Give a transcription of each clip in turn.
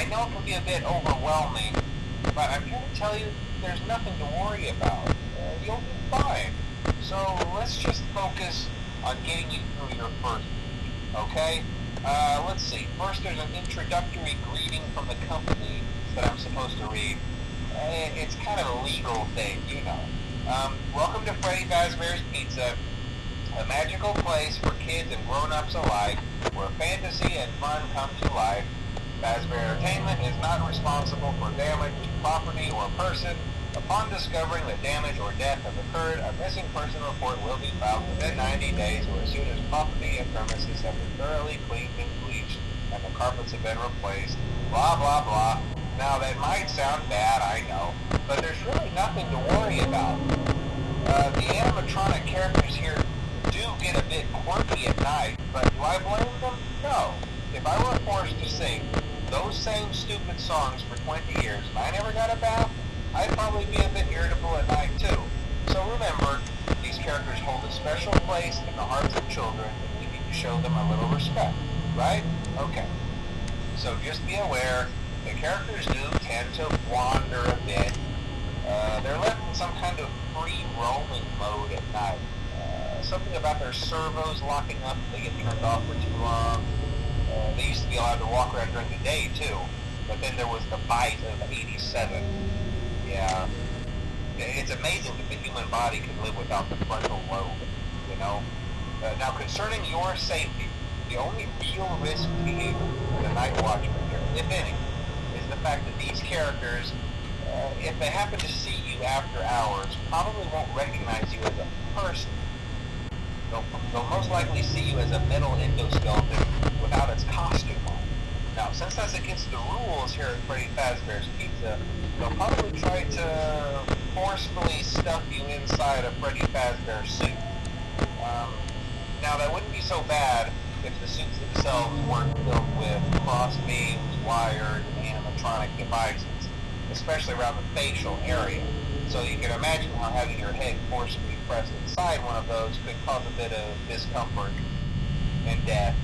I know it can be a bit overwhelming, but I'm here to tell you there's nothing to worry about. You'll be fine. So let's just focus on getting you through your first week, okay? Let's see. First, there's an introductory greeting from the company that I'm supposed to read. It's kind of a legal thing, you know. Welcome to Freddy Fazbear's Pizza, a magical place for kids and grown-ups alike, where fantasy and fun come to life. Fazbear Entertainment is not responsible for damage to property or person. Upon discovering that damage or death has occurred, a missing person report will be filed within 90 days or as soon as property and premises have been thoroughly cleaned and bleached and the carpets have been replaced. Blah, blah, blah. Now, that might sound bad, I know, but there's really nothing to worry about. The animatronic characters here do get a bit quirky at night, but do I blame them? No. If I were forced to sing those same stupid songs for 20 years and I never got a bath, I'd probably be a bit irritable at night too. So remember, these characters hold a special place in the hearts of children and we need to show them a little respect, right? Okay. So just be aware, the characters do tend to wander a bit. They're left in some kind of free roaming mode at night. Something about their servos locking up if they get turned off for too long. They used to be allowed to walk around during the day too, but then there was the bite of 87. Yeah, it's amazing that the human body can live without the frontal lobe, you know. Now, concerning your safety, the only real risk to you for the night watchman here, if any, is the fact that these characters, if they happen to see you after hours, probably won't recognize you as a person. They'll most likely see you as a metal endoskeleton without its costume on. Now, since that's against the rules here at Freddy Fazbear's Pizza, they'll probably try to forcefully stuff you inside a Freddy Fazbear suit. Now, that wouldn't be so bad if the suits themselves weren't filled with cross beams, wired, and animatronic devices, especially around the facial area. So you can imagine how having your head forcibly pressed inside one of those could cause a bit of discomfort and death.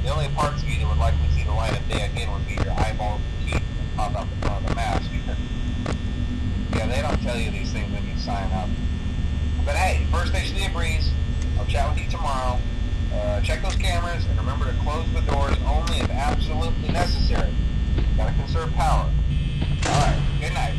The only parts of you that would likely see the light of day again would be your eyeballs and teeth that pop out the front of the mask. Yeah, they don't tell you these things when you sign up. But hey, first station of the breeze. I'll chat with you tomorrow. Check those cameras and remember to close the doors only if absolutely necessary. Gotta conserve power. Alright, good night.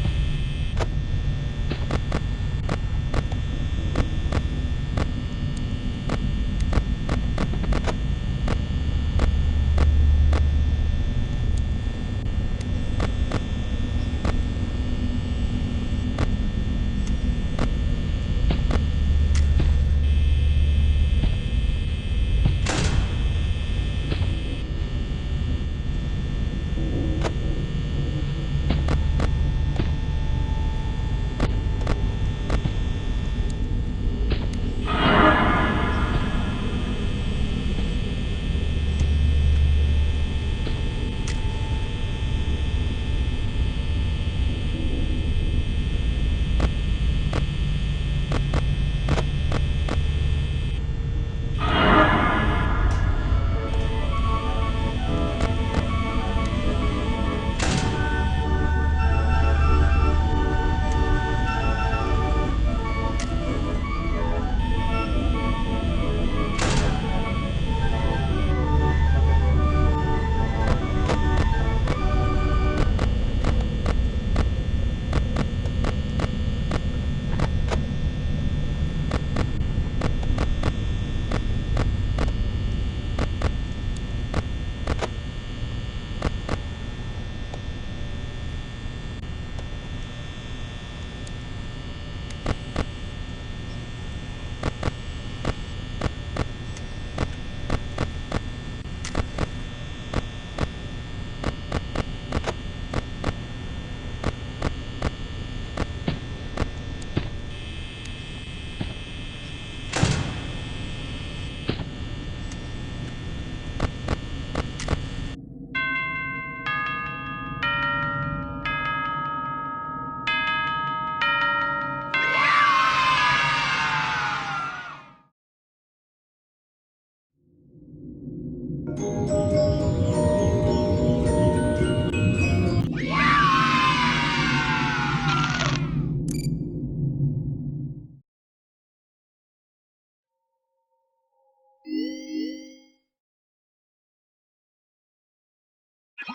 Hello?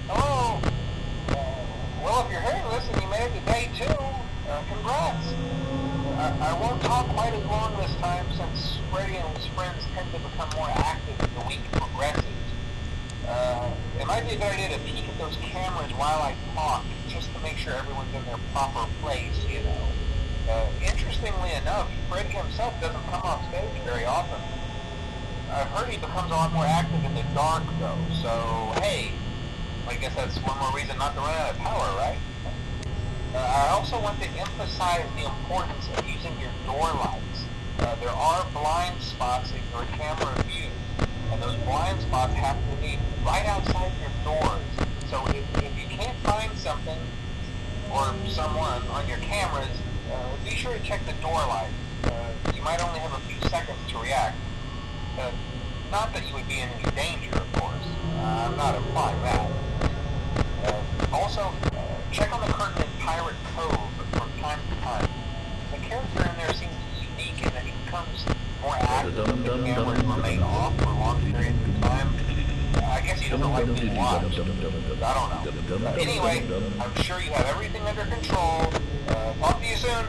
Hello? Well, if you're hearing this and you made it to day 2, congrats. I won't talk quite as long this time since Freddy and his friends tend to become more active as the week progresses. It might be a good idea to peek at those cameras while I talk, just to make sure everyone's in their proper place, you know. Interestingly enough, Freddy himself doesn't come off stage very often. I've heard he becomes a lot more active in the dark, though, so hey, I guess that's one more reason not to run out of power, right? I also want to emphasize the importance of using your door lights. There are blind spots in your camera view, and those blind spots have to be right outside your doors. So if you can't find something or someone on your cameras, be sure to check the door light. You might only have a few seconds to react. Not that you would be in any danger, of course. I'm not implying that. Also, check on the curtain in Pirate Cove from time to time. The character in there seems unique in that he becomes more active if the cameras remain off for long periods of time. I guess he doesn't like being watched. I don't know. Anyway, I'm sure you have everything under control. Talk to you soon.